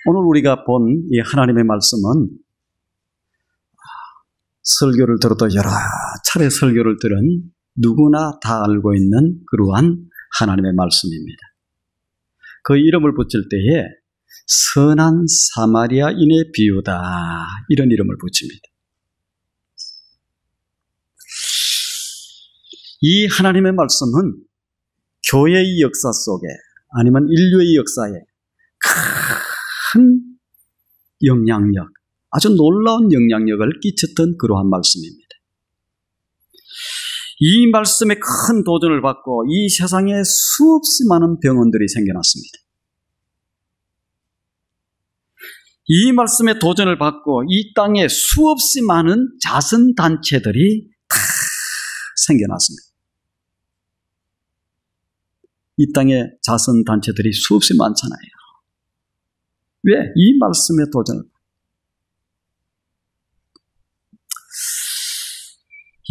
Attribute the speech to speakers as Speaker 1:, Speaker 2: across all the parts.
Speaker 1: 오늘 우리가 본 이 하나님의 말씀은 설교를 들어도 여러 차례 설교를 들은 누구나 다 알고 있는 그러한 하나님의 말씀입니다. 그 이름을 붙일 때에 선한 사마리아인의 비유다, 이런 이름을 붙입니다. 이 하나님의 말씀은 교회의 역사 속에 아니면 인류의 역사에 큰 영향력, 아주 놀라운 영향력을 끼쳤던 그러한 말씀입니다. 이 말씀에 큰 도전을 받고 이 세상에 수없이 많은 병원들이 생겨났습니다. 이 말씀에 도전을 받고 이 땅에 수없이 많은 자선단체들이 다 생겨났습니다. 이 땅에 자선단체들이 수없이 많잖아요. 왜? 이 말씀에 도전을 받고.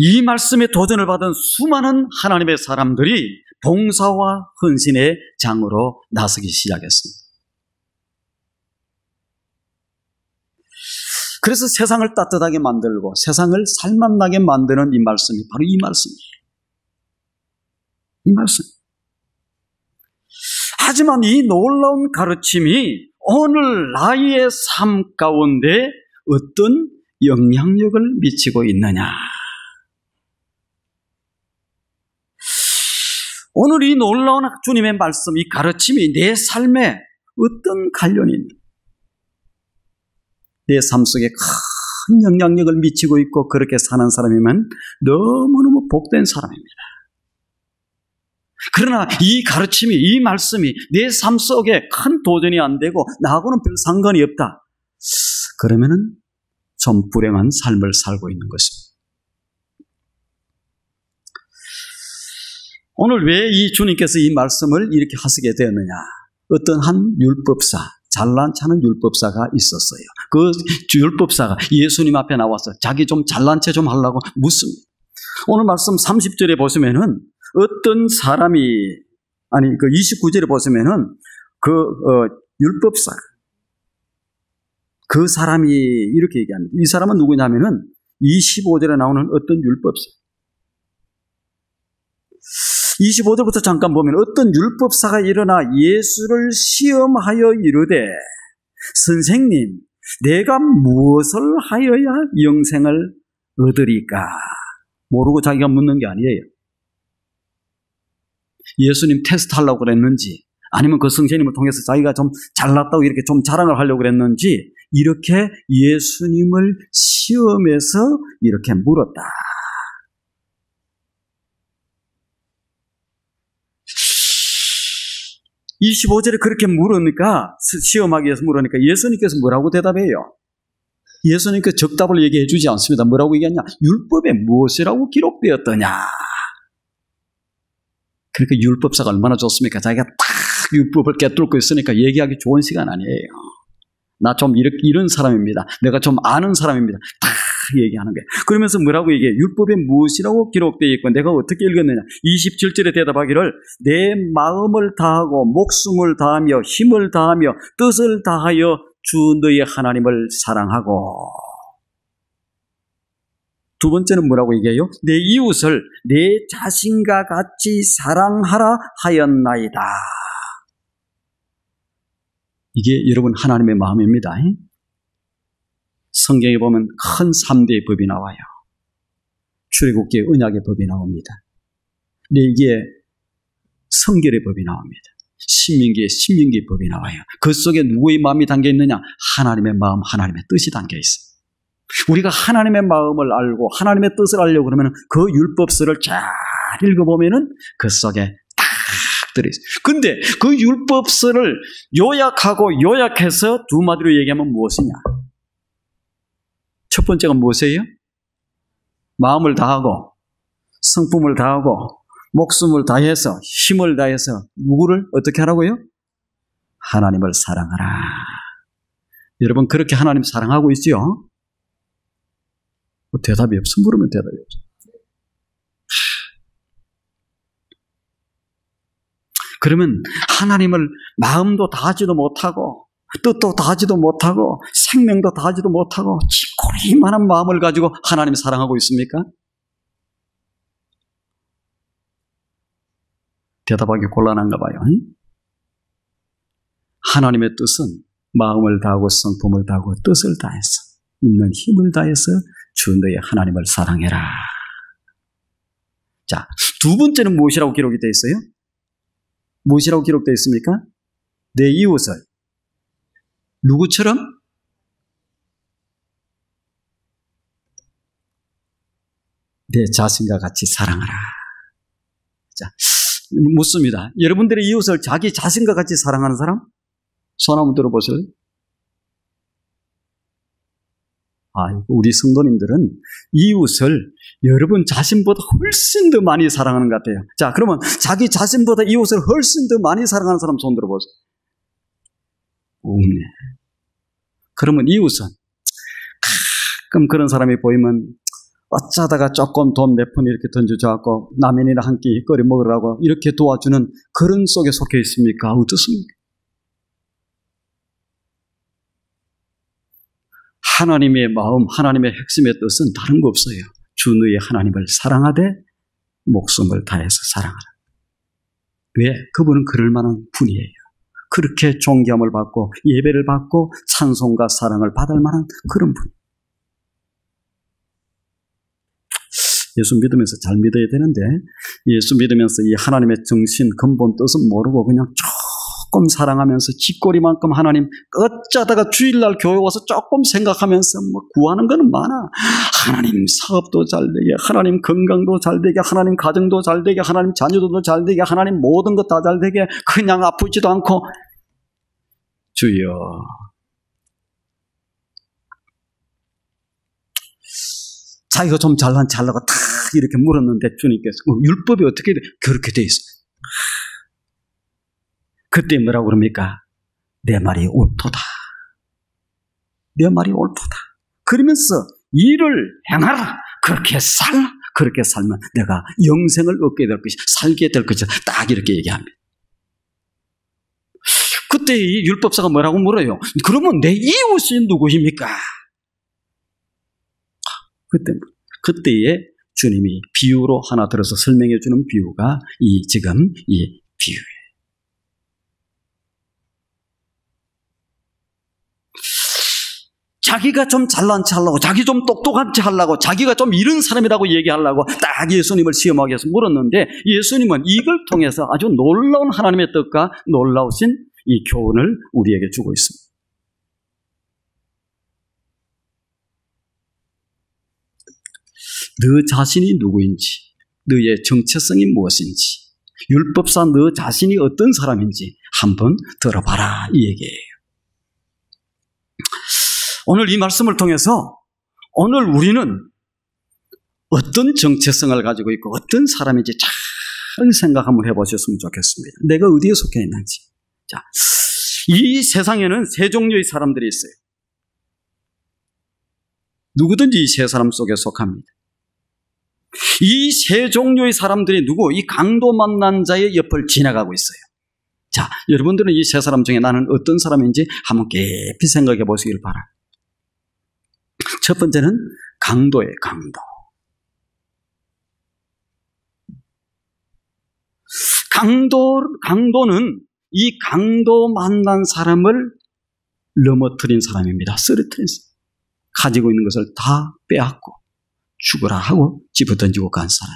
Speaker 1: 이 말씀에 도전을 받은 수많은 하나님의 사람들이 봉사와 헌신의 장으로 나서기 시작했습니다. 그래서 세상을 따뜻하게 만들고 세상을 살맛나게 만드는 이 말씀이 바로 이 말씀이에요. 이 말씀. 하지만 이 놀라운 가르침이 오늘 나의 삶 가운데 어떤 영향력을 미치고 있느냐. 오늘 이 놀라운 주님의 말씀, 이 가르침이 내 삶에 어떤 관련이 있는가? 내 삶 속에 큰 영향력을 미치고 있고 그렇게 사는 사람이면 너무너무 복된 사람입니다. 그러나 이 가르침이, 이 말씀이 내 삶 속에 큰 도전이 안 되고 나하고는 별 상관이 없다. 그러면은 좀 불행한 삶을 살고 있는 것입니다. 오늘 왜 이 주님께서 이 말씀을 이렇게 하시게 되었느냐? 어떤 한 율법사, 잘난 체하는 율법사가 있었어요. 그 율법사가 예수님 앞에 나와서 자기 좀 잘난 체 좀 하려고 묻습니다. 오늘 말씀 30절에 보시면은 어떤 사람이, 아니 그 29절에 보시면은 율법사, 그 사람이 이렇게 얘기합니다. 이 사람은 누구냐면은 25절에 나오는 어떤 율법사. 25절부터 잠깐 보면 어떤 율법사가 일어나 예수를 시험하여 이르되 선생님, 내가 무엇을 하여야 영생을 얻으리까? 모르고 자기가 묻는 게 아니에요. 예수님 테스트하려고 그랬는지 아니면 그 선생님을 통해서 자기가 좀 잘났다고 이렇게 좀 자랑을 하려고 그랬는지 이렇게 예수님을 시험해서 이렇게 물었다. 25절에 그렇게 물으니까, 시험하기 위해서 물으니까 예수님께서 뭐라고 대답해요? 예수님께서 적답을 얘기해 주지 않습니다. 뭐라고 얘기하냐? 율법에 무엇이라고 기록되었더냐? 그러니까 율법사가 얼마나 좋습니까? 자기가 딱 율법을 깨뚫고 있으니까 얘기하기 좋은 시간 아니에요. 나 좀 이런 사람입니다. 내가 좀 아는 사람입니다. 딱 얘기하는 거예요. 그러면서 뭐라고 얘기해요? 율법에 무엇이라고 기록되어 있고 내가 어떻게 읽었느냐? 27절에 대답하기를 내 마음을 다하고 목숨을 다하며 힘을 다하며 뜻을 다하여 주 너의 하나님을 사랑하고, 두 번째는 뭐라고 얘기해요? 내 이웃을 내 자신과 같이 사랑하라 하였나이다. 이게 여러분 하나님의 마음입니다. 성경에 보면 큰 3대의 법이 나와요. 출애굽기의 언약의 법이 나옵니다. 레위기의 성결의 법이 나옵니다. 신명기의 법이 나와요. 그 속에 누구의 마음이 담겨 있느냐? 하나님의 마음, 하나님의 뜻이 담겨 있어요. 우리가 하나님의 마음을 알고 하나님의 뜻을 알려고 그러면 그 율법서를 잘 읽어보면은 그 속에 딱 들어있어요. 근데 그 율법서를 요약해서 두 마디로 얘기하면 무엇이냐? 첫 번째가 무엇이에요? 마음을 다하고 성품을 다하고 목숨을 다해서 힘을 다해서 누구를 어떻게 하라고요? 하나님을 사랑하라. 여러분 그렇게 하나님 사랑하고 있지요? 대답이 없어. 물으면 대답이 없어. 그러면 하나님을 마음도 다하지도 못하고 뜻도 다하지도 못하고 생명도 다하지도 못하고 기꺼이만한 마음을 가지고 하나님 사랑하고 있습니까? 대답하기 곤란한가 봐요. 하나님의 뜻은 마음을 다하고 성품을 다하고 뜻을 다해서 있는 힘을 다해서 주 너의 하나님을 사랑해라. 자, 두 번째는 무엇이라고 기록이 되어 있어요? 무엇이라고 기록되어 있습니까? 내 이웃을 누구처럼? 내 자신과 같이 사랑하라. 자, 묻습니다. 여러분들의 이웃을 자기 자신과 같이 사랑하는 사람? 손 한번 들어보실래요? 우리 성도님들은 이웃을 여러분 자신보다 훨씬 더 많이 사랑하는 것 같아요. 자, 그러면 자기 자신보다 이웃을 훨씬 더 많이 사랑하는 사람 손 들어보세요. 없네. 그러면 이웃은 가끔 그런 사람이 보이면 어쩌다가 조금 돈 몇 푼 이렇게 던져줘갖고 라면이나 한 끼 끓여 먹으라고 이렇게 도와주는 그런 속에 속해 있습니까? 어떻습니까? 하나님의 마음, 하나님의 핵심의 뜻은 다른 거 없어요. 주 너의 하나님을 사랑하되 목숨을 다해서 사랑하라. 왜? 그분은 그럴 만한 분이에요. 그렇게 존귀함을 받고 예배를 받고 찬송과 사랑을 받을 만한 그런 분. 예수 믿으면서 잘 믿어야 되는데 예수 믿으면서 이 하나님의 정신, 근본 뜻은 모르고 그냥 조금 사랑하면서 쥐꼬리만큼 하나님 어쩌다가 주일날 교회 와서 조금 생각하면서 구하는 거는 많아. 하나님 사업도 잘 되게, 하나님 건강도 잘 되게, 하나님 가정도 잘 되게, 하나님 자녀도 잘 되게, 하나님 모든 것 다 잘 되게, 그냥 아프지도 않고. 주여, 자기가 좀 잘나고 탁 이렇게 물었는데 주님께서 율법이 어떻게 돼? 그렇게 돼 있어. 그때 뭐라고 그럽니까? 내 말이 옳도다. 내 말이 옳도다. 그러면서 일을 행하라. 그렇게 살라. 그렇게 살면 내가 영생을 얻게 될 것이다. 살게 될 것이다. 딱 이렇게 얘기합니다. 그때 이 율법사가 뭐라고 물어요? 그러면 내 이웃이 누구입니까? 그때에 주님이 비유로 하나 들어서 설명해 주는 비유가 지금 이 비유예요. 자기가 좀 잘난 체 하려고, 자기 좀 똑똑한 체 하려고, 자기가 좀 이런 사람이라고 얘기하려고 딱 예수님을 시험하기 위해서 물었는데 예수님은 이걸 통해서 아주 놀라운 하나님의 뜻과 놀라우신 이 교훈을 우리에게 주고 있습니다. 너 자신이 누구인지, 너의 정체성이 무엇인지, 율법사 너 자신이 어떤 사람인지 한번 들어봐라 이 얘기예요. 오늘 이 말씀을 통해서 오늘 우리는 어떤 정체성을 가지고 있고 어떤 사람인지 잘 생각 한번 해보셨으면 좋겠습니다. 내가 어디에 속해 있는지. 자, 이 세상에는 세 종류의 사람들이 있어요. 누구든지 이 세 사람 속에 속합니다. 이 세 종류의 사람들이 누구? 이 강도 만난 자의 옆을 지나가고 있어요. 자, 여러분들은 이 세 사람 중에 나는 어떤 사람인지 한번 깊이 생각해 보시길 바랍니다. 첫 번째는 강도예요, 강도. 강도는 이 강도 만난 사람을 넘어뜨린 사람입니다. 쓰러뜨린 사람. 가지고 있는 것을 다 빼앗고 죽으라 하고 집어던지고 간 사람.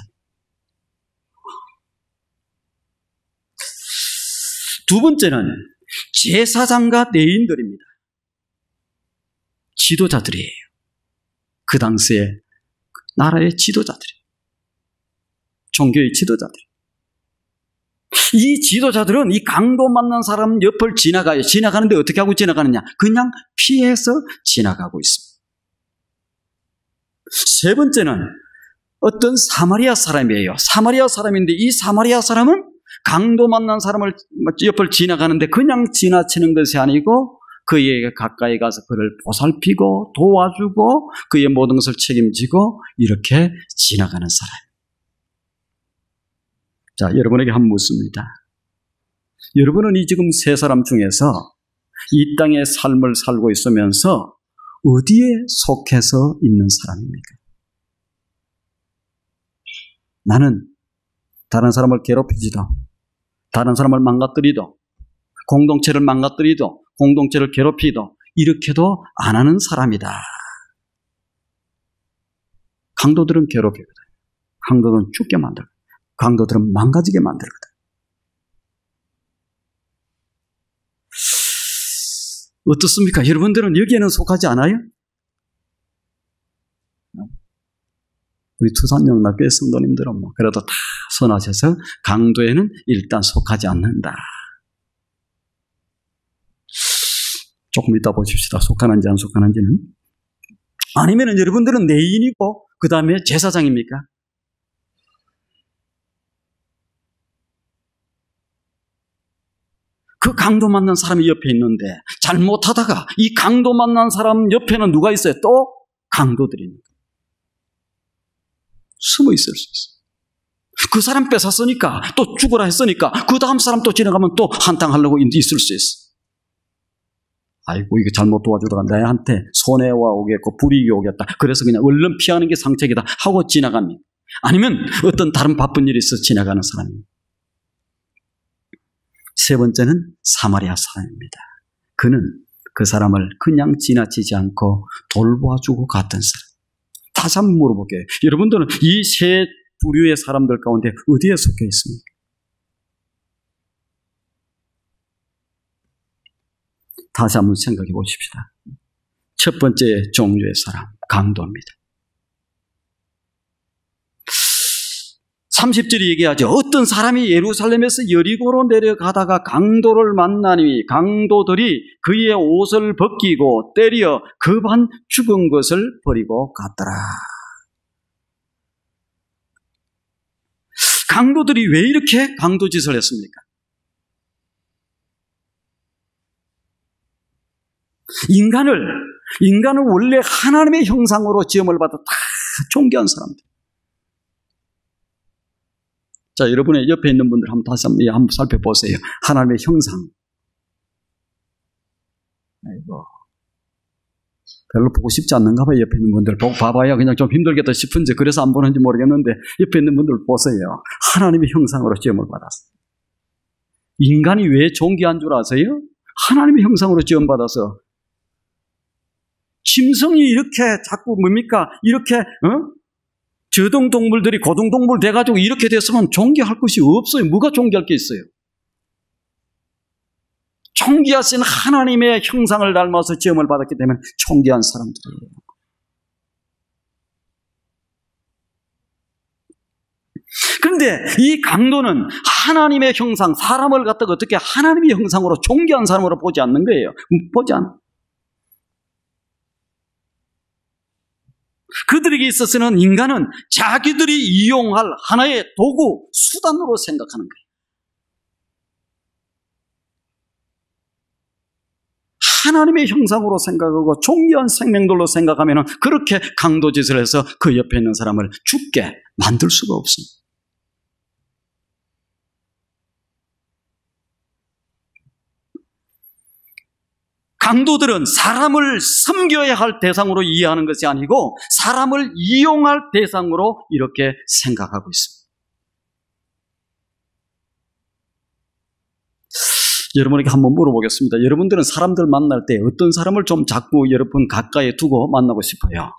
Speaker 1: 두 번째는 제사장과 레위인들입니다. 지도자들이에요. 그 당시에 나라의 지도자들이에요. 종교의 지도자들. 이 지도자들은 이 강도 만난 사람 옆을 지나가요. 지나가는데 어떻게 하고 지나가느냐? 그냥 피해서 지나가고 있습니다. 세 번째는 어떤 사마리아 사람이에요. 사마리아 사람인데 이 사마리아 사람은 강도 만난 사람을 옆을 지나가는데 그냥 지나치는 것이 아니고 그에게 가까이 가서 그를 보살피고 도와주고 그의 모든 것을 책임지고 이렇게 지나가는 사람. 자, 여러분에게 한번 묻습니다. 여러분은 이 지금 세 사람 중에서 이 땅의 삶을 살고 있으면서 어디에 속해서 있는 사람입니까? 나는 다른 사람을 괴롭히지도, 다른 사람을 망가뜨리도, 공동체를 망가뜨리도, 공동체를 괴롭히도 이렇게도 안 하는 사람이다. 강도들은 괴롭히거든. 강도들은 죽게 만들거든. 강도들은 망가지게 만들거든. 어떻습니까? 여러분들은 여기에는 속하지 않아요? 우리 투산영락교회 성도님들은 그래도 다 선하셔서 강도에는 일단 속하지 않는다. 조금 이따 보십시다. 속하는지 안 속하는지는. 아니면 여러분들은 내인이고 그 다음에 제사장입니까? 그 강도 만난 사람이 옆에 있는데 잘못하다가 이 강도 만난 사람 옆에는 누가 있어요? 또 강도들이 있는 거예요. 숨어 있을 수 있어요. 그 사람 뺏었으니까 또 죽으라 했으니까 그 다음 사람 또 지나가면 또 한탕하려고 있을 수 있어. 아이고 이거 잘못 도와주다가 나한테 손해와 오겠고 불이익이 오겠다. 그래서 그냥 얼른 피하는 게 상책이다 하고 지나갑니다. 아니면 어떤 다른 바쁜 일이 있어서 지나가는 사람입니다. 세 번째는 사마리아 사람입니다. 그는 그 사람을 그냥 지나치지 않고 돌봐주고 갔던 사람. 다시 한번 물어볼게요. 여러분들은 이 세 부류의 사람들 가운데 어디에 속해 있습니까? 다시 한번 생각해 보십시다. 첫 번째 종류의 사람, 강도입니다. 30절이 얘기하죠. 어떤 사람이 예루살렘에서 여리고로 내려가다가 강도를 만나니 강도들이 그의 옷을 벗기고 때려 급한 죽은 것을 버리고 갔더라. 강도들이 왜 이렇게 강도짓을 했습니까? 인간을 원래 하나님의 형상으로 지음을 받아 다 존귀한 사람들. 자, 여러분의 옆에 있는 분들 다시 한번 살펴보세요. 하나님의 형상. 아이고, 별로 보고 싶지 않는가 봐요. 옆에 있는 분들 보고 봐봐야 그냥 좀 힘들겠다 싶은지 그래서 안 보는지 모르겠는데 옆에 있는 분들 보세요. 하나님의 형상으로 지음을 받았어요. 인간이 왜 존귀한 줄 아세요? 하나님의 형상으로 지음받아서 짐승이 이렇게 자꾸 뭡니까? 이렇게 저등동물들이 고등동물 돼가지고 이렇게 됐으면 존귀할 것이 없어요. 뭐가 존귀할 게 있어요? 존귀하신 하나님의 형상을 닮아서 지음을 받았기 때문에 존귀한 사람들이에요. 그런데 이 강도는 하나님의 형상, 사람을 갖다가 어떻게 하나님의 형상으로 존귀한 사람으로 보지 않는 거예요. 보지 않아. 그들에게 있어서는 인간은 자기들이 이용할 하나의 도구, 수단으로 생각하는 거예요. 하나님의 형상으로 생각하고 존귀한 생명들로 생각하면 그렇게 강도짓을 해서 그 옆에 있는 사람을 죽게 만들 수가 없습니다. 강도들은 사람을 섬겨야 할 대상으로 이해하는 것이 아니고 사람을 이용할 대상으로 이렇게 생각하고 있습니다. 여러분에게 한번 물어보겠습니다. 여러분들은 사람들 만날 때 어떤 사람을 좀 자꾸 여러분 가까이 두고 만나고 싶어요?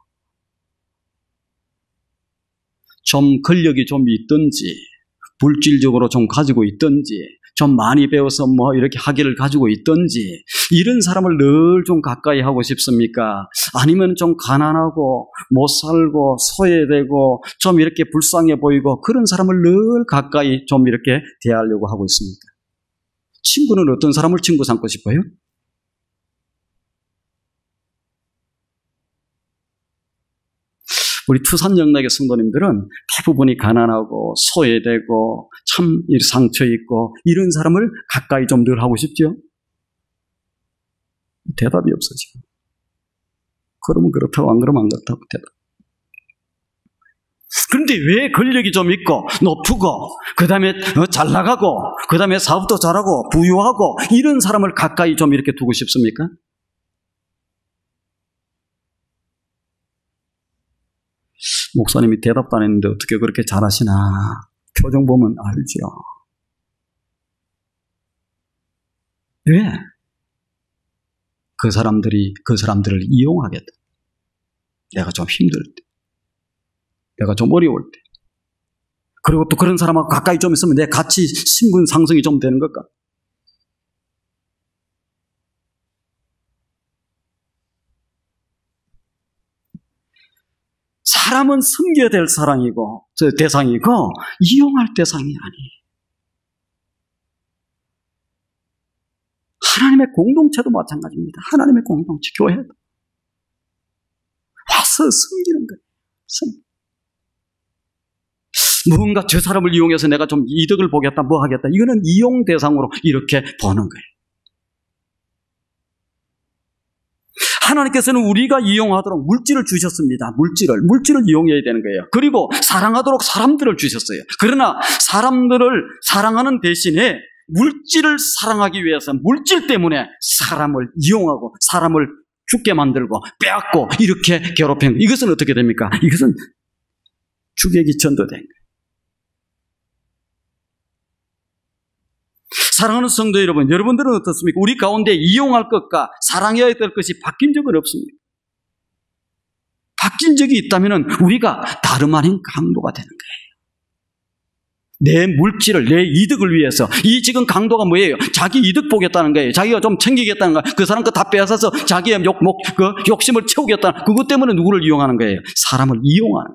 Speaker 1: 좀 권력이 좀 있든지 물질적으로 좀 가지고 있든지 좀 많이 배워서 이렇게 학위를 가지고 있든지 이런 사람을 늘 좀 가까이 하고 싶습니까? 아니면 좀 가난하고 못 살고 소외되고 좀 이렇게 불쌍해 보이고 그런 사람을 늘 가까이 좀 이렇게 대하려고 하고 있습니까? 친구는 어떤 사람을 친구 삼고 싶어요? 우리 투산영락의 성도님들은 대부분이 가난하고 소외되고 참 상처 있고 이런 사람을 가까이 좀 늘 하고 싶죠? 대답이 없어지고. 그러면 그렇다고 안 그러면 안 그렇다고 대답. 그런데 왜 권력이 좀 있고 높고 그 다음에 잘 나가고 그 다음에 사업도 잘하고 부유하고 이런 사람을 가까이 좀 이렇게 두고 싶습니까? 목사님이 대답도 안 했는데 어떻게 그렇게 잘하시나. 표정 보면 알죠. 왜? 그 사람들을 이용하겠다. 내가 좀 힘들 때, 내가 좀 어려울 때, 그리고 또 그런 사람하고 가까이 좀 있으면 내 가치, 신분 상승이 좀 되는 걸까? 사람은 섬겨야 될 대상이고 이용할 대상이 아니에요. 하나님의 공동체도 마찬가지입니다. 하나님의 공동체, 교회도 와서 섬기는 거예요. 무언가 저 사람을 이용해서 내가 좀 이득을 보겠다, 뭐 하겠다. 이거는 이용 대상으로 이렇게 보는 거예요. 하나님께서는 우리가 이용하도록 물질을 주셨습니다. 물질을 이용해야 되는 거예요. 그리고 사랑하도록 사람들을 주셨어요. 그러나 사람들을 사랑하는 대신에 물질을 사랑하기 위해서 물질 때문에 사람을 이용하고 사람을 죽게 만들고 빼앗고 이렇게 괴롭히는 거예요. 이것은 어떻게 됩니까? 이것은 주객이 전도된 거예요. 사랑하는 성도 여러분, 여러분들은 어떻습니까? 우리 가운데 이용할 것과 사랑해야 될 것이 바뀐 적은 없습니까? 바뀐 적이 있다면 우리가 다름 아닌 강도가 되는 거예요. 내 물질을, 내 이득을 위해서. 이 지금 강도가 뭐예요? 자기 이득 보겠다는 거예요. 자기가 좀 챙기겠다는 거예요. 그 사람 거 다 빼앗아서 자기의 욕심을 채우겠다는, 그것 때문에 누구를 이용하는 거예요? 사람을 이용하는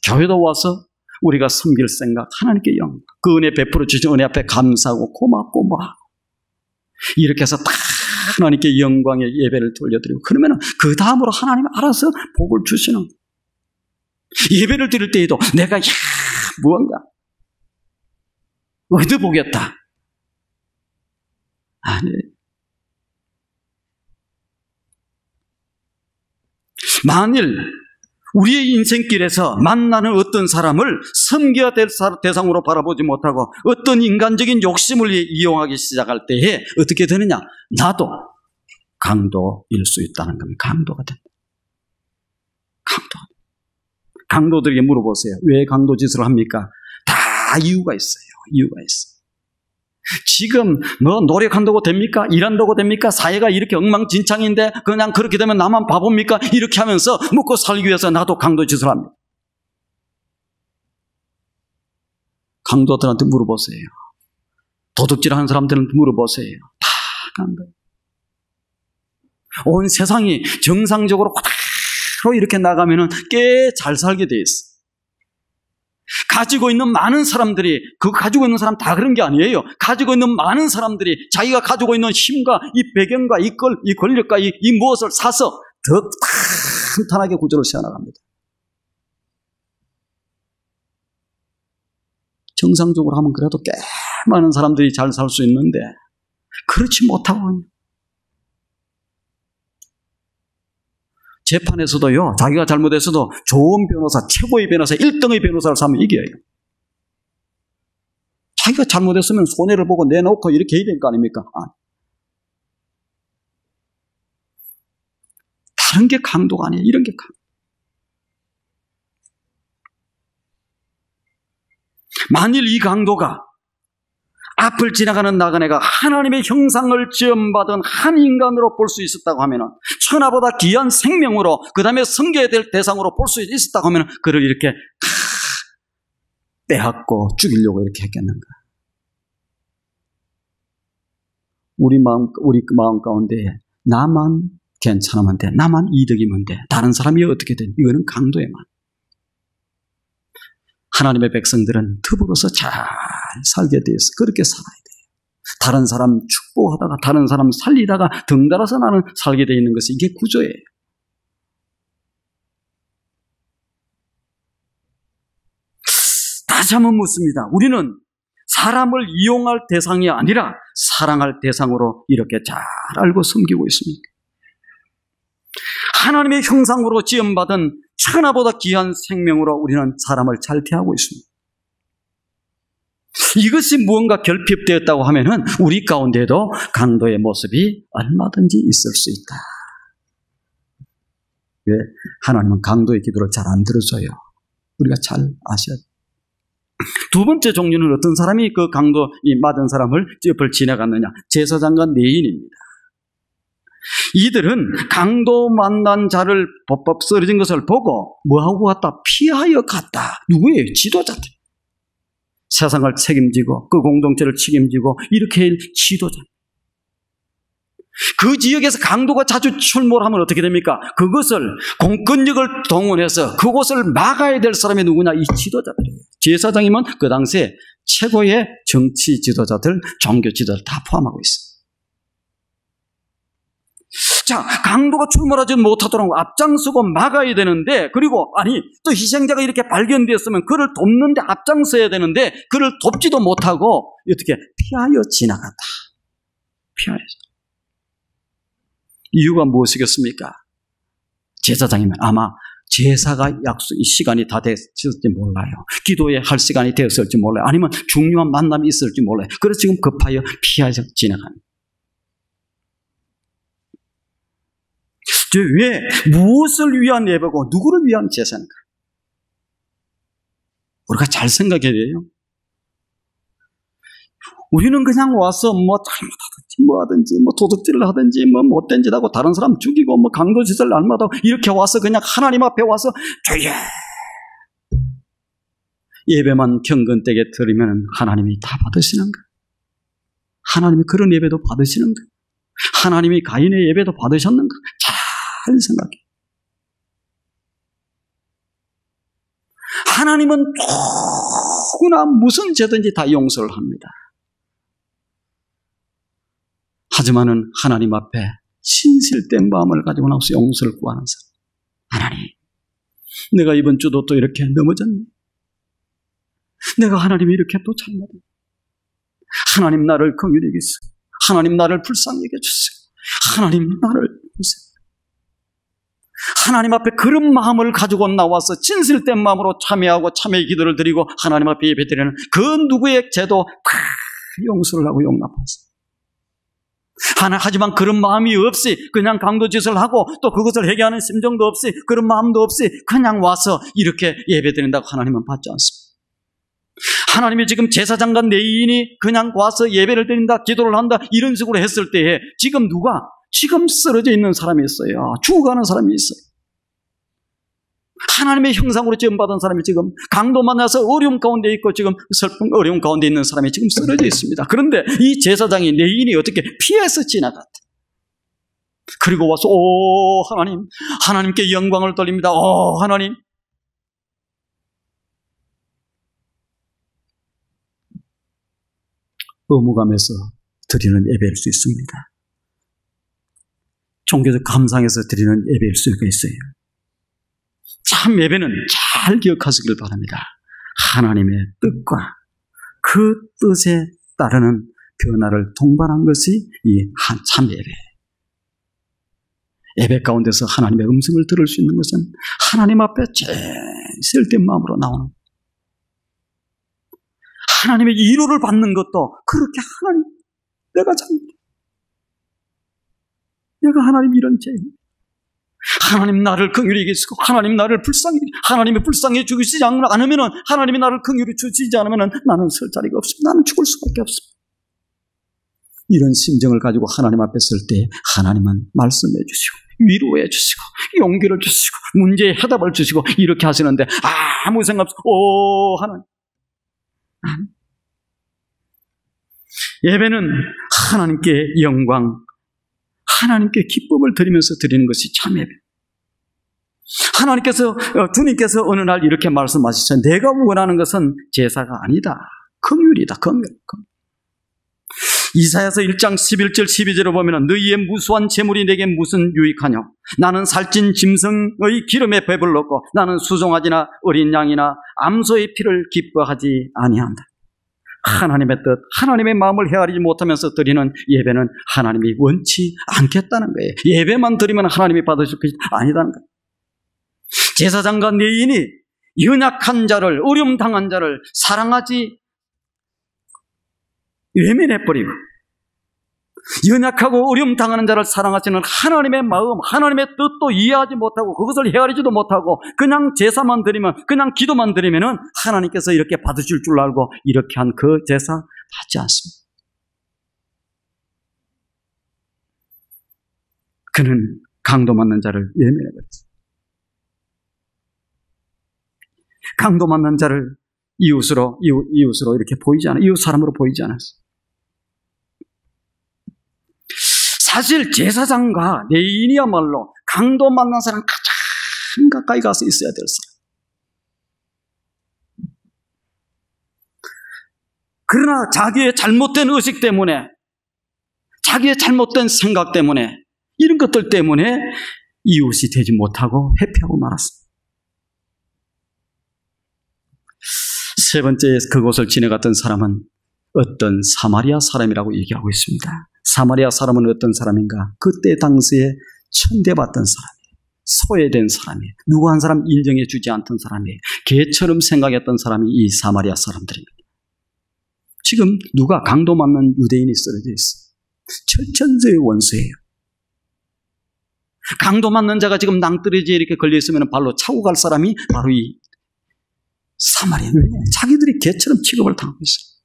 Speaker 1: 거예요. 교회도 와서 우리가 섬길 생각, 하나님께 영광, 그 은혜 베풀어 주신 은혜 앞에 감사하고 고맙고 뭐 이렇게 해서 다 하나님께 영광의 예배를 돌려드리고, 그러면 그 다음으로 하나님이 알아서 복을 주시는, 예배를 드릴 때에도 내가 무언가 얻어보겠다. 아니, 만일 우리의 인생길에서 만나는 어떤 사람을 섬겨야 될 대상으로 바라보지 못하고 어떤 인간적인 욕심을 이용하기 시작할 때에 어떻게 되느냐? 나도 강도일 수 있다는 겁니다. 강도가 된다. 강도들에게 물어보세요. 왜 강도 짓을 합니까? 다 이유가 있어요. 이유가 있어요. 지금 뭐 노력한다고 됩니까? 일한다고 됩니까? 사회가 이렇게 엉망진창인데 그냥 그렇게 되면 나만 바보입니까? 이렇게 하면서 먹고 살기 위해서 나도 강도 짓을 합니다. 강도들한테 물어보세요. 도둑질하는 사람들한테 물어보세요. 다 강도예요. 온 세상이 정상적으로 그대로 이렇게 나가면은 꽤 잘 살게 돼 있어. 가지고 있는 많은 사람들이, 그 가지고 있는 사람 다 그런 게 아니에요. 가지고 있는 많은 사람들이 자기가 가지고 있는 힘과 이 배경과 이 권력과 이 무엇을 사서 더 탄탄하게 구조를 세워나갑니다. 정상적으로 하면 그래도 꽤 많은 사람들이 잘 살 수 있는데 그렇지 못하고, 재판에서도요, 자기가 잘못했어도 좋은 변호사, 최고의 변호사, 1등의 변호사를 사면 이겨요. 자기가 잘못했으면 손해를 보고 내놓고 이렇게 해야 될 거 아닙니까? 다른 게 강도가 아니에요. 이런 게 강도. 만일 이 강도가 앞을 지나가는 나그네가 하나님의 형상을 지음받은 한 인간으로 볼 수 있었다고 하면, 천하보다 귀한 생명으로, 그 다음에 섬겨야 될 대상으로 볼 수 있었다고 하면 그를 이렇게 빼앗고 죽이려고 이렇게 했겠는가? 우리 마음 가운데 나만 괜찮으면 돼, 나만 이득이면 돼, 다른 사람이 어떻게든, 이거는 강도의 말. 하나님의 백성들은 더불어서 잘 살게 되어서 그렇게 살아야 돼요. 다른 사람 축복하다가, 다른 사람 살리다가 덩달아서 나는 살게 되어 있는 것이 이게 구조예요. 다시 한번 묻습니다. 우리는 사람을 이용할 대상이 아니라 사랑할 대상으로 이렇게 잘 알고 섬기고 있습니까? 하나님의 형상으로 지음받은 천하보다 귀한 생명으로 우리는 사람을 잘 대하고 있습니다. 이것이 무언가 결핍되었다고 하면은 우리 가운데도 강도의 모습이 얼마든지 있을 수 있다. 왜? 하나님은 강도의 기도를 잘 안 들어줘요. 우리가 잘 아셔야 돼요. 두 번째 종류는 어떤 사람이 그 강도 맞은 사람을 옆을 지나갔느냐? 제사장과 레위인입니다. 이들은 강도 만난 자를 법법 쓰러진 것을 보고 뭐하고 갔다? 피하여 갔다. 누구예요? 지도자들. 세상을 책임지고 그 공동체를 책임지고 이렇게 할 지도자. 그 지역에서 강도가 자주 출몰하면 어떻게 됩니까? 그것을 공권력을 동원해서 그곳을 막아야 될 사람이 누구냐? 이 지도자들이에요. 제사장이면 그 당시에 최고의 정치 지도자들, 종교 지도자들 다 포함하고 있어요. 자, 강도가 출몰하지 못하도록 앞장서고 막아야 되는데, 그리고 또 희생자가 이렇게 발견되었으면 그를 돕는데 앞장서야 되는데 그를 돕지도 못하고 어떻게 피하여 지나갔다. 피하여. 이유가 무엇이겠습니까? 제사장이면 아마 제사가 시간이 다 됐을지 몰라요. 기도에 할 시간이 되었을지 몰라요. 아니면 중요한 만남이 있을지 몰라요. 그래서 지금 급하여 피하여 지나갑니다. 왜? 무엇을 위한 예배고 누구를 위한 제사인가? 우리가 잘 생각해야 돼요. 우리는 그냥 와서 잘못하든지 뭐하든지 도둑질을 하든지 못된 짓 하고 다른 사람 죽이고 강도짓을 날마다 이렇게 와서 그냥 하나님 앞에 와서 주여 예배만 경건되게 드리면 하나님이 다 받으시는가? 하나님이 그런 예배도 받으시는가? 하나님이 가인의 예배도 받으셨는가? 잘 생각해. 하나님은 누구나 무슨 죄든지 다 용서를 합니다. 하지만은 하나님 앞에 신실된 마음을 가지고 나와서 용서를 구하는 사람. 하나님, 내가 이번 주도 또 이렇게 넘어졌네. 내가 하나님이 이렇게 또 잘못했네. 하나님 나를 긍휼히 여기시고, 하나님 나를 불쌍히 여겨주시고, 하나님 나를 보세요. 하나님 앞에 그런 마음을 가지고 나와서 진실된 마음으로 참여하고 참회의 기도를 드리고 하나님 앞에 예배드리는 그 누구의 죄도 다 용서를 하고 용납하세요. 하지만 그런 마음이 없이 그냥 강도짓을 하고 또 그것을 회개하는 심정도 없이 그런 마음도 없이 그냥 와서 이렇게 예배드린다고 하나님은 받지 않습니다. 하나님이 지금 제사장과 레위인이 그냥 와서 예배를 드린다, 기도를 한다 이런 식으로 했을 때에 지금 지금 쓰러져 있는 사람이 있어요. 죽어가는 사람이 있어요. 하나님의 형상으로 지음받은 사람이 지금 강도 만나서 어려움 가운데 있고 지금 슬픈 어려움 가운데 있는 사람이 지금 쓰러져 있습니다. 그런데 이 제사장이 레위인이 어떻게 피해서 지나갔다. 그리고 와서 오 하나님, 하나님께 영광을 돌립니다. 오 하나님. 의무감에서 드리는 예배일 수 있습니다. 종교적 감상에서 드리는 예배일 수가 있어요. 참 예배는 잘 기억하시길 바랍니다. 하나님의 뜻과 그 뜻에 따르는 변화를 동반한 것이 이 참 예배. 예배 가운데서 하나님의 음성을 들을 수 있는 것은 하나님 앞에 진실된 마음으로 나오는 하나님의 위로를 받는 것도 그렇게 하나님 내가 하나님 이런 죄입니다. 하나님 나를 긍휼히 여기시고 하나님 나를 하나님이 불쌍히 죽이시지 않으면 하나님이 나를 긍휼히 주시지 않으면 나는 설 자리가 없습니다. 나는 죽을 수밖에 없습니다. 이런 심정을 가지고 하나님 앞에 설 때 하나님은 말씀해 주시고 위로해 주시고 용기를 주시고 문제에 해답을 주시고 이렇게 하시는데 아무 생각 없이 오 하나님. 예배는 하나님께 영광, 하나님께 기쁨을 드리면서 드리는 것이 참 예배. 주님께서 어느 날 이렇게 말씀하셨어요. 내가 원하는 것은 제사가 아니다. 긍휼이다. 긍휼. 이사야서 1장 11절 12절을 보면 너희의 무수한 재물이 내게 무슨 유익하냐. 나는 살찐 짐승의 기름에 배불렀고 나는 수송아지나 어린 양이나 암소의 피를 기뻐하지 아니한다. 하나님의 뜻, 하나님의 마음을 헤아리지 못하면서 드리는 예배는 하나님이 원치 않겠다는 거예요. 예배만 드리면 하나님이 받으실 것이 아니다는 거예요. 제사장과 레위인이 연약한 자를, 어려움 당한 자를 사랑하지 외면해버리고, 연약하고 어려움 당하는 자를 사랑하시는 하나님의 마음, 하나님의 뜻도 이해하지 못하고 그것을 헤아리지도 못하고 그냥 제사만 드리면, 그냥 기도만 드리면은 하나님께서 이렇게 받으실 줄 알고 이렇게 한 그 제사 받지 않습니다. 그는 강도 맞는 자를 외면해버렸어요. 강도 맞는 자를 이웃으로 이렇게 보이지 않아요. 이웃 사람으로 보이지 않았어요. 사실 제사장과 레위인이야말로 강도 만난 사람 가장 가까이 가서 있어야 될 사람. 그러나 자기의 잘못된 의식 때문에, 자기의 잘못된 생각 때문에, 이런 것들 때문에 이웃이 되지 못하고 회피하고 말았습니다. 세 번째, 그곳을 지나갔던 사람은 어떤 사마리아 사람이라고 얘기하고 있습니다. 사마리아 사람은 어떤 사람인가? 그때 당시에 천대받던 사람이에요. 소외된 사람이에요. 누구 한 사람 인정해 주지 않던 사람이에요. 개처럼 생각했던 사람이 이 사마리아 사람들입니다. 지금 누가 강도 맞는 유대인이 쓰러져 있어요. 철천지의 원수예요. 강도 맞는 자가 지금 낭떠러지에 이렇게 걸려 있으면 발로 차고 갈 사람이 바로 이 사마리아. 왜? 자기들이 개처럼 취급을 당하고 있어요.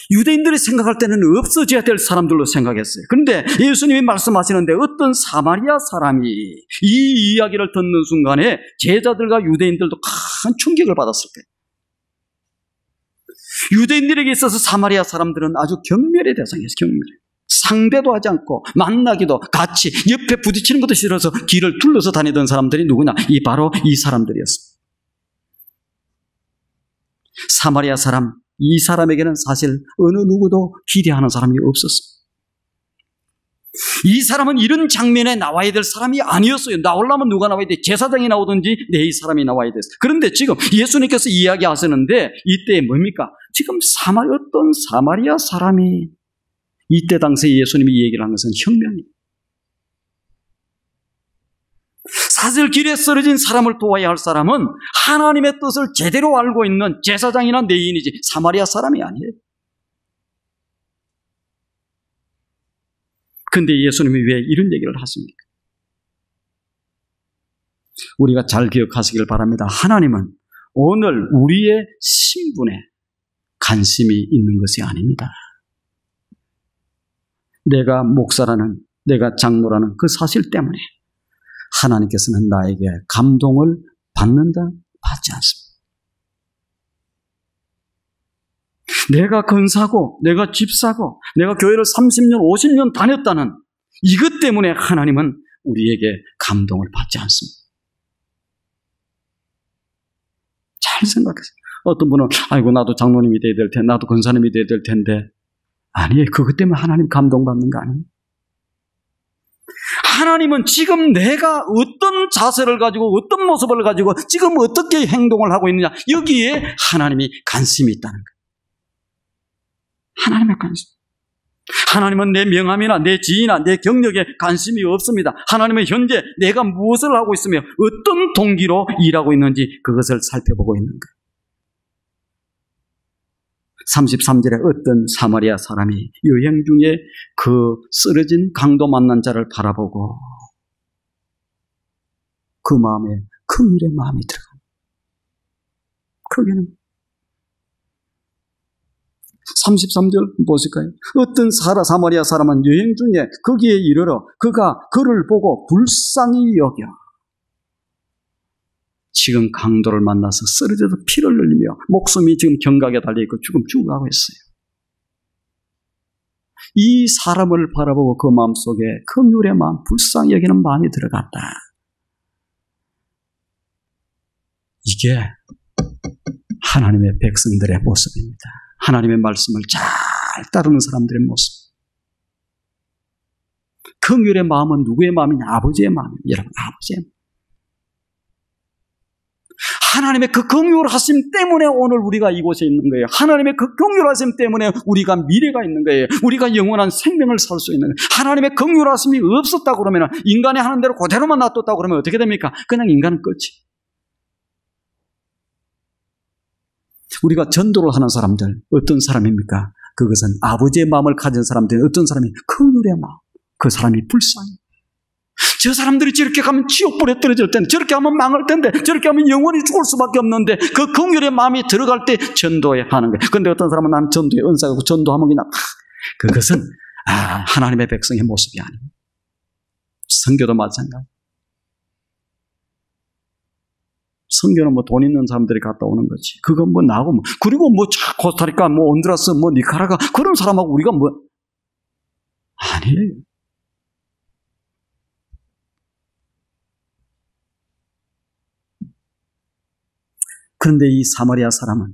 Speaker 1: 유대인들이 생각할 때는 없어져야 될 사람들로 생각했어요. 그런데 예수님이 말씀하시는데 어떤 사마리아 사람이 이 이야기를 듣는 순간에 제자들과 유대인들도 큰 충격을 받았을 거예요. 유대인들에게 있어서 사마리아 사람들은 아주 경멸의 대상이었어요. 경멸. 상대도 하지 않고 만나기도, 같이 옆에 부딪히는 것도 싫어서 길을 둘러서 다니던 사람들이 누구냐? 바로 이 사람들이었습니다. 사마리아 사람, 이 사람에게는 사실 어느 누구도 기대하는 사람이 없었어요. 이 사람은 이런 장면에 나와야 될 사람이 아니었어요. 나오려면 누가 나와야 돼? 제사장이 나오든지 이 사람이 나와야 됐어요. 그런데 지금 예수님께서 이야기하시는데 이때 뭡니까? 지금 어떤 사마리아 사람이, 이때 당시에 예수님이 얘기를 한 것은 혁명이에요. 사슬 길에 쓰러진 사람을 도와야 할 사람은 하나님의 뜻을 제대로 알고 있는 제사장이나 레위인이지 사마리아 사람이 아니에요. 그런데 예수님이 왜 이런 얘기를 하십니까? 우리가 잘 기억하시길 바랍니다. 하나님은 오늘 우리의 신분에 관심이 있는 것이 아닙니다. 내가 목사라는, 내가 장로라는 그 사실 때문에 하나님께서는 나에게 감동을 받는다, 받지 않습니다. 내가 건사고, 내가 집사고, 내가 교회를 30년, 50년 다녔다는 이것 때문에 하나님은 우리에게 감동을 받지 않습니다. 잘 생각하세요. 어떤 분은 아이고 나도 장로님이 돼야 될 텐데, 나도 권사님이 돼야 될 텐데. 아니에요. 그것 때문에 하나님 감동받는 거 아니에요. 하나님은 지금 내가 어떤 자세를 가지고 어떤 모습을 가지고 지금 어떻게 행동을 하고 있느냐, 여기에 하나님이 관심이 있다는 거예요. 하나님의 관심. 하나님은 내 명함이나 내 지위나 내 경력에 관심이 없습니다. 하나님은 현재 내가 무엇을 하고 있으며 어떤 동기로 일하고 있는지 그것을 살펴보고 있는 거예요. 33절에 어떤 사마리아 사람이 여행 중에 그 쓰러진 강도 만난 자를 바라보고 그 마음에 긍휼의 마음이 들어갑니다. 거기는 33절 보실까요? 어떤 사마리아 사람은 여행 중에 거기에 이르러 그가 그를 보고 불쌍히 여겨 지금 강도를 만나서 쓰러져서 피를 흘리며 목숨이 지금 경각에 달려있고 죽어가고 있어요. 이 사람을 바라보고 그 마음속에 긍휼의 마음, 불쌍히 여기는 마음이 들어갔다. 이게 하나님의 백성들의 모습입니다. 하나님의 말씀을 잘 따르는 사람들의 모습. 긍휼의 마음은 누구의 마음이냐? 아버지의 마음입니다. 여러분, 아버지의 마음. 하나님의 그 긍휼하심 때문에 오늘 우리가 이곳에 있는 거예요. 하나님의 그 긍휼하심 때문에 우리가 미래가 있는 거예요. 우리가 영원한 생명을 살 수 있는 거예요. 하나님의 긍휼하심이 없었다고 그러면, 인간이 하는 대로 그대로만 놔뒀다고 그러면 어떻게 됩니까? 그냥 인간은 끝이. 우리가 전도를 하는 사람들 어떤 사람입니까? 그것은 아버지의 마음을 가진 사람들은 어떤 사람이 긍휼의 마음. 그 사람이 불쌍해. 저 사람들이 저렇게 가면 지옥불에 떨어질 텐데, 저렇게 하면 망할 텐데, 저렇게 하면 영원히 죽을 수밖에 없는데, 그 긍휼의 마음이 들어갈 때 전도에 하는 거예요. 그런데 어떤 사람은 나는 전도에 은사가 있고 전도하면 그냥 그것은 하나님의 백성의 모습이 아닙니다. 선교도 마찬가지. 선교는 뭐 돈 있는 사람들이 갔다 오는 거지. 그건 뭐 나하고 뭐, 그리고 뭐 코스타리카, 뭐 온두라스, 뭐 니카라가 그런 사람하고 우리가 뭐 아니에요. 그런데 이 사마리아 사람은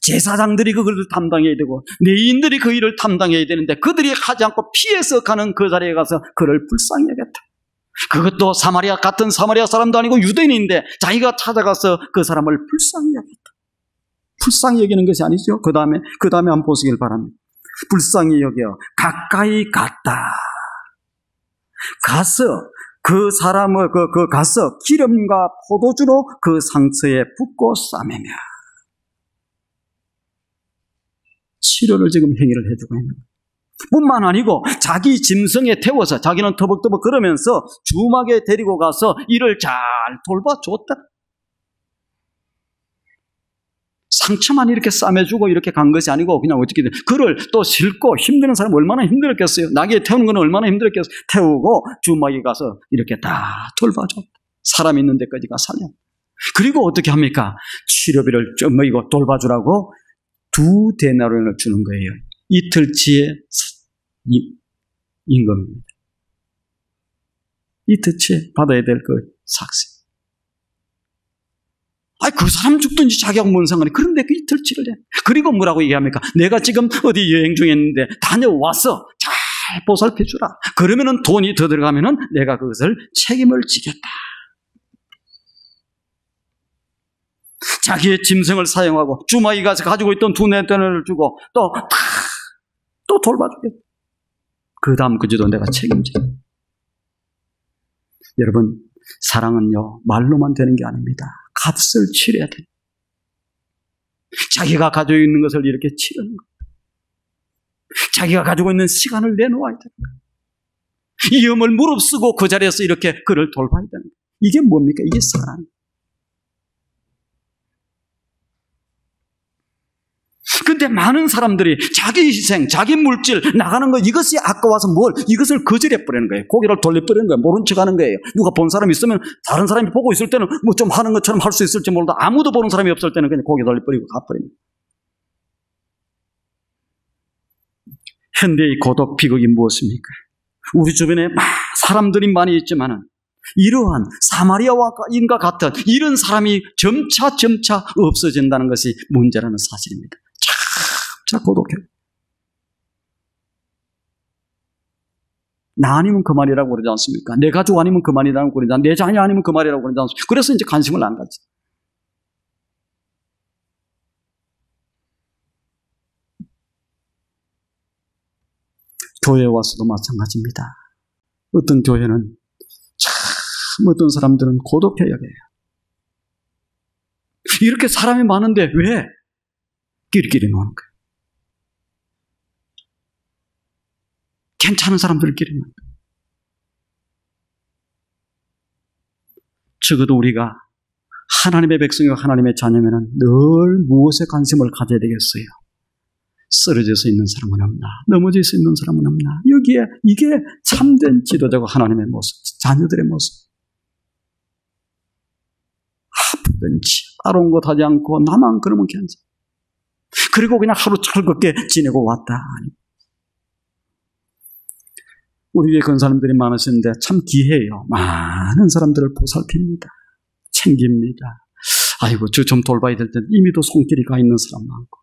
Speaker 1: 제사장들이 그 일을 담당해야 되고 레위인들이 그 일을 담당해야 되는데 그들이 하지 않고 피해서 가는 그 자리에 가서 그를 불쌍히 여겼다. 그것도 사마리아 같은 사마리아 사람도 아니고 유대인인데 자기가 찾아가서 그 사람을 불쌍히 여겼다. 불쌍히 여기는 것이 아니죠. 그 다음에 한번 보시길 바랍니다. 불쌍히 여겨 가까이 갔다. 가서 그 사람을 가서 기름과 포도주로 그 상처에 붓고 싸매며 치료를 지금 행위를 해주고 있는 거예요. 뿐만 아니고 자기 짐승에 태워서 자기는 터벅터벅 걸으면서 주막에 데리고 가서 이를 잘 돌봐줬다. 상처만 이렇게 싸매주고 이렇게 간 것이 아니고 그냥 어떻게 그를 또 싣고 힘드는 사람 얼마나 힘들었겠어요. 나귀에 태우는 건 얼마나 힘들었겠어요. 태우고 주막에 가서 이렇게 다 돌봐줬다. 사람 있는 데까지 가 살려. 그리고 어떻게 합니까? 치료비를 이거 돌봐주라고 2데나리온을 주는 거예요. 이틀치의 임금입니다. 이틀치에 받아야 될 그 삭시. 그 사람 죽든지 자기하고 뭔 상관이. 그런데 그 이틀치를 해. 그리고 뭐라고 얘기합니까? 내가 지금 어디 여행 중에 있는데 다녀와서 잘 보살펴주라. 그러면은 돈이 더 들어가면은 내가 그것을 책임을 지겠다. 자기의 짐승을 사용하고 주마에 가서 가지고 있던 2데나리온을 주고 또 돌봐주겠다. 그 다음 그제도 내가 책임져. 여러분, 사랑은요 말로만 되는 게 아닙니다. 값을 치러야 돼. 자기가 가지고 있는 것을 이렇게 치르는 거. 자기가 가지고 있는 시간을 내놓아야 돼. 이 염을 무릅쓰고 그 자리에서 이렇게 그를 돌봐야 되는 거. 이게 뭡니까? 이게 사랑. 근데 많은 사람들이 자기 희생, 자기 물질 나가는 거 이것이 아까워서 이것을 거절해버리는 거예요. 고개를 돌려버리는 거예요. 모른 척 하는 거예요. 누가 본 사람이 있으면 다른 사람이 보고 있을 때는 뭐 좀 하는 것처럼 할 수 있을지 몰라도 아무도 보는 사람이 없을 때는 그냥 고개 돌려버리고 가버립니다. 현대의 고독 비극이 무엇입니까? 우리 주변에 사람들이 많이 있지만은 이러한 사마리아인과 같은 이런 사람이 점차 없어진다는 것이 문제라는 사실입니다. 참 고독해. 나 아니면 그만이라고 그러지 않습니까? 내 가족 아니면 그만이라고 그러지 않습니까? 내 자녀 아니면 그만이라고 그러지 않습니까? 그래서 이제 관심을 안 가지. 교회에 와서도 마찬가지입니다. 어떤 교회는 어떤 사람들은 고독해 여겨요. 이렇게 사람이 많은데 왜 끼리끼리 노는 거예요? 괜찮은 사람들끼리 노는 거예요. 적어도 우리가 하나님의 백성이고 하나님의 자녀면은 늘 무엇에 관심을 가져야 되겠어요? 쓰러져서 있는 사람은 없나? 넘어져서 있는 사람은 없나? 이게 참된 지도자고 하나님의 모습, 자녀들의 모습. 아프든지 아롱것 하지 않고 나만 그러면 괜찮아. 그리고 그냥 하루 즐겁게 지내고 왔다. 우리 교회 근사님들이 많으시는데 참 귀해요. 많은 사람들을 보살핍니다. 챙깁니다. 아이고 저 좀 돌봐야 될 때 이미도 손길이 가 있는 사람 많고.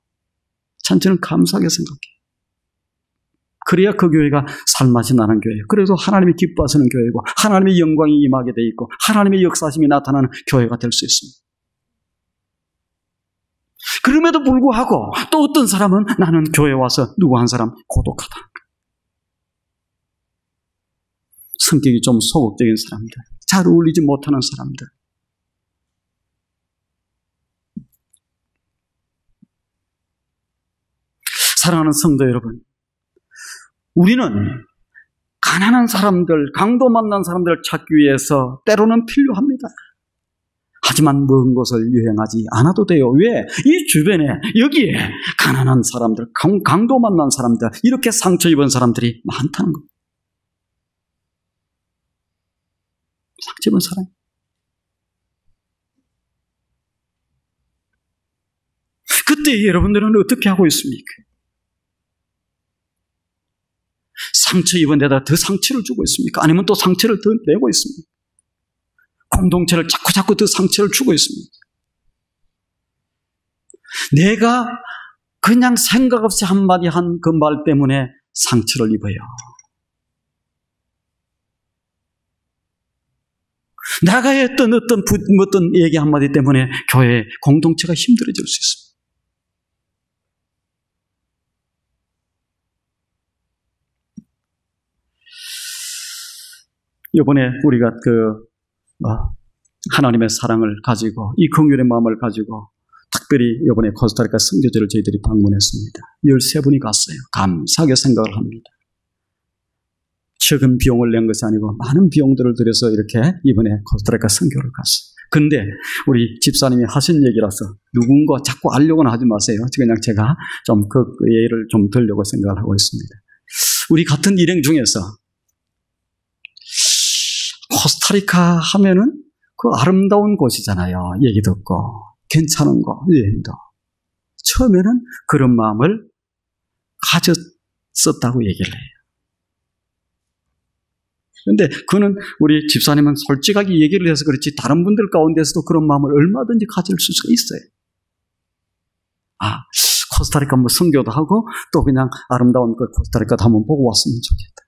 Speaker 1: 참 저는 감사하게 생각해요. 그래야 그 교회가 살맛이 나는 교회예요. 그래서 하나님이 기뻐하시는 교회고 하나님의 영광이 임하게 돼 있고 하나님의 역사심이 나타나는 교회가 될 수 있습니다. 그럼에도 불구하고 또 어떤 사람은 나는 교회 와서 누구 한 사람 고독하다. 성격이 좀 소극적인 사람들, 잘 어울리지 못하는 사람들. 사랑하는 성도 여러분, 우리는 가난한 사람들, 강도 만난 사람들을 찾기 위해서 때로는 필요합니다. 하지만 먼 곳을 여행하지 않아도 돼요. 왜? 이 주변에, 여기에 가난한 사람들, 강도 만난 사람들, 이렇게 상처 입은 사람들이 많다는 겁니다. 상처 입은 사람. 그때 여러분들은 어떻게 하고 있습니까? 상처 입은 데다 더 상처를 주고 있습니까? 아니면 또 상처를 더 내고 있습니까? 공동체를 자꾸 더 상처를 주고 있습니다. 내가 그냥 생각 없이 한마디 한 그 말 때문에 상처를 입어요. 내가 했던 어떤 얘기 한마디 때문에 교회 공동체가 힘들어질 수 있습니다. 이번에 우리가 하나님의 사랑을 가지고 이 긍휼의 마음을 가지고 특별히 이번에 코스타리카 선교제를 저희들이 방문했습니다. 13분이 갔어요. 감사하게 생각을 합니다. 적은 비용을 낸 것이 아니고 많은 비용들을 들여서 이렇게 이번에 코스타리카 선교를 갔어요. 근데 우리 집사님이 하신 얘기라서 누군가 자꾸 알려고는 하지 마세요. 그냥 제가 좀 그 예를 좀 들려고 생각을 하고 있습니다. 우리 같은 일행 중에서 코스타리카 하면은 그 아름다운 곳이잖아요. 얘기 듣고 괜찮은 거, 여행도. 처음에는 그런 마음을 가졌었다고 얘기를 해요. 그런데 그는 우리 집사님은 솔직하게 얘기를 해서 그렇지 다른 분들 가운데서도 그런 마음을 얼마든지 가질 수가 있어요. 코스타리카 뭐 선교도 하고 또 그냥 아름다운 그 코스타리카도 한번 보고 왔으면 좋겠다.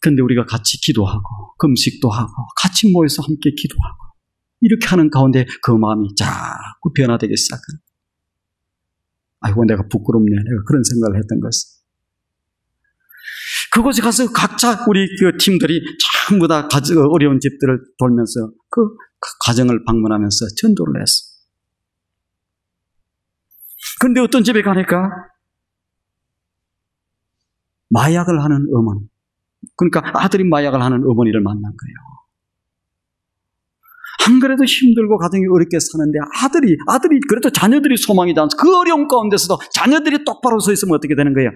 Speaker 1: 근데 우리가 같이 기도하고 금식도 하고 같이 모여서 함께 기도하고 이렇게 하는 가운데 그 마음이 자꾸 변화되기 시작하는. 아이고 내가 부끄럽네. 내가 그런 생각을 했던 것은. 그곳에 가서 각자 우리 그 팀들이 전부 다 어려운 집들을 돌면서 그 가정을 방문하면서 전도를 했어. 근데 어떤 집에 가니까 마약을 하는 어머니. 그러니까 아들이 마약을 하는 어머니를 만난 거예요. 안 그래도 힘들고 가정이 어렵게 사는데 아들이 그래도 자녀들이 소망이지 않습니까? 그 어려운 가운데서도 자녀들이 똑바로 서 있으면 어떻게 되는 거예요?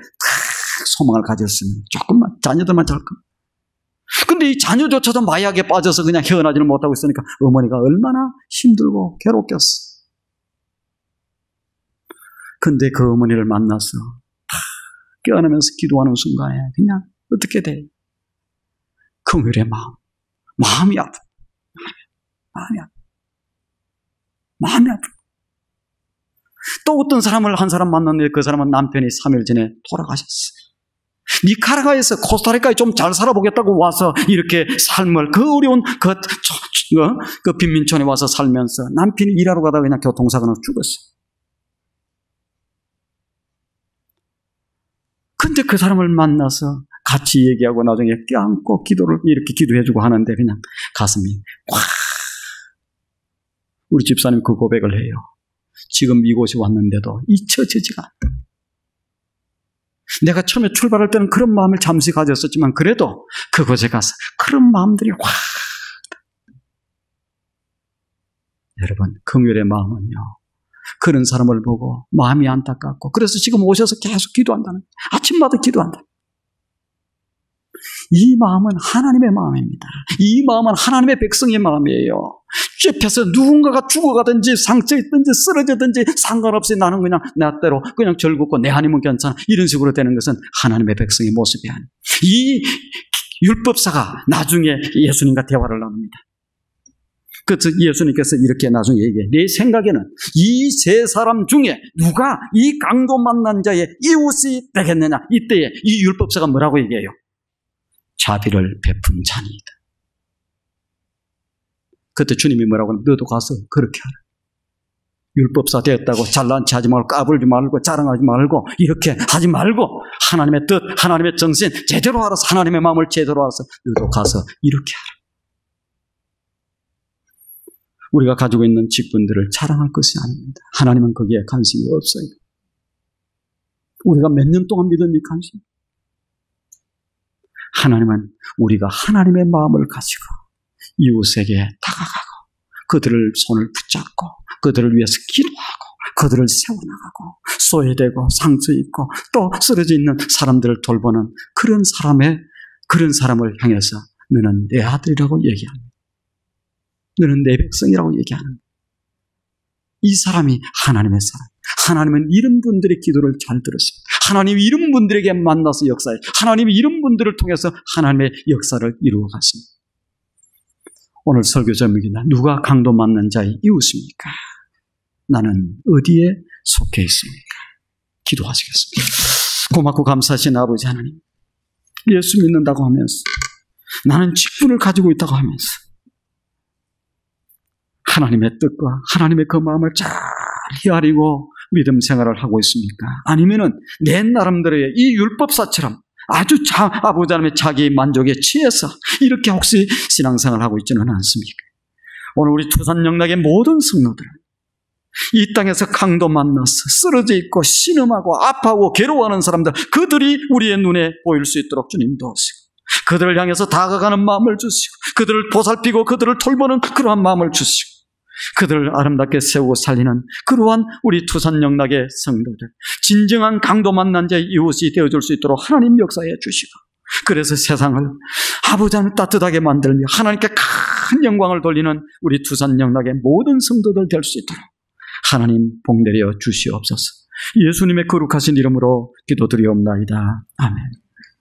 Speaker 1: 소망을 가졌으면 조금만 자녀들만 잘 겁니다. 근데 이 자녀조차도 마약에 빠져서 그냥 헤어나지를 못하고 있으니까 어머니가 얼마나 힘들고 괴롭겠어. 근데 그 어머니를 만나서 깨어나면서 기도하는 순간에 그냥 어떻게 돼? 긍휼의 마음이 아프. 마음이 아프. 또 어떤 사람을 한 사람 만났는데 그 사람은 남편이 3일 전에 돌아가셨어요. 니카라과에서 코스타리카에 좀 잘 살아보겠다고 와서 이렇게 삶을 그 어려운 그 빈민촌에 와서 살면서 남편이 일하러 가다가 그냥 교통사고로 죽었어요. 근데 그 사람을 만나서 같이 얘기하고 나중에 껴안고 기도를 이렇게 기도해주고 하는데 그냥 가슴이 꽉. 우리 집사님 그 고백을 해요. 지금 이곳에 왔는데도 잊혀지지가 않다. 내가 처음에 출발할 때는 그런 마음을 잠시 가졌었지만 그래도 그곳에 가서 그런 마음들이 확. 여러분, 긍휼의 마음은요. 그런 사람을 보고 마음이 안타깝고 그래서 지금 오셔서 계속 기도한다는 거예요. 아침마다 기도한다. 이 마음은 하나님의 마음입니다. 이 마음은 하나님의 백성의 마음이에요. 쫓겨서 누군가가 죽어가든지 상처 있든지 쓰러지든지 상관없이 나는 그냥 내 대로 그냥 즐겁고 내 아니면 괜찮아. 이런 식으로 되는 것은 하나님의 백성의 모습이 아니에요. 이 율법사가 나중에 예수님과 대화를 나눕니다. 그래서 예수님께서 이렇게 나중에 얘기해요. 내 생각에는 이 세 사람 중에 누가 이 강도 만난 자의 이웃이 되겠느냐. 이때에 이 율법사가 뭐라고 얘기해요? 자비를 베푼 자니이다. 그때 주님이 뭐라고 하면 너도 가서 그렇게 하라. 율법사 되었다고 잘난 체 하지 말고 까불지 말고 자랑하지 말고 이렇게 하지 말고 하나님의 뜻, 하나님의 정신 제대로 알아서 하나님의 마음을 제대로 알아서 너도 가서 이렇게 하라. 우리가 가지고 있는 직분들을 자랑할 것이 아닙니다. 하나님은 거기에 관심이 없어요. 우리가 몇 년 동안 믿은 이 관심. 하나님은 우리가 하나님의 마음을 가지고 이웃에게 다가가고 그들을 손을 붙잡고 그들을 위해서 기도하고 그들을 세워나가고 소외되고 상처 있고 또 쓰러져 있는 사람들을 돌보는 그런 사람을 향해서 너는 내 아들이라고 얘기합니다. 너는 내 백성이라고 얘기하는 이 사람이 하나님의 사람. 하나님은 이런 분들의 기도를 잘 들었습니다. 하나님이 이런 분들에게 만나서 역사해 하나님이 이런 분들을 통해서 하나님의 역사를 이루어 갔습니다. 오늘 설교 제목이다. 누가 강도 맞는 자의 이웃입니까? 나는 어디에 속해 있습니까? 기도하시겠습니다. 고맙고 감사하신 아버지 하나님, 예수 믿는다고 하면서 나는 직분을 가지고 있다고 하면서 하나님의 뜻과 하나님의 그 마음을 잘 헤아리고 믿음 생활을 하고 있습니까? 아니면은 내 나름대로의 이 율법사처럼 아주 아버지 하나님의 자기 만족에 취해서 이렇게 혹시 신앙생활을 하고 있지는 않습니까? 오늘 우리 두산영락의 모든 성도들 이 땅에서 강도 만나서 쓰러져 있고 신음하고 아파하고 괴로워하는 사람들 그들이 우리의 눈에 보일 수 있도록 주님 도우시고 그들을 향해서 다가가는 마음을 주시고 그들을 보살피고 그들을 돌보는 그러한 마음을 주시고 그들을 아름답게 세우고 살리는 그러한 우리 두산영락의 성도들 진정한 강도 만난 자의 이웃이 되어줄 수 있도록 하나님 역사해 주시고 그래서 세상을 아버지 하나님 따뜻하게 만들며 하나님께 큰 영광을 돌리는 우리 두산영락의 모든 성도들 될 수 있도록 하나님 복내려 주시옵소서. 예수님의 거룩하신 이름으로 기도드리옵나이다. 아멘.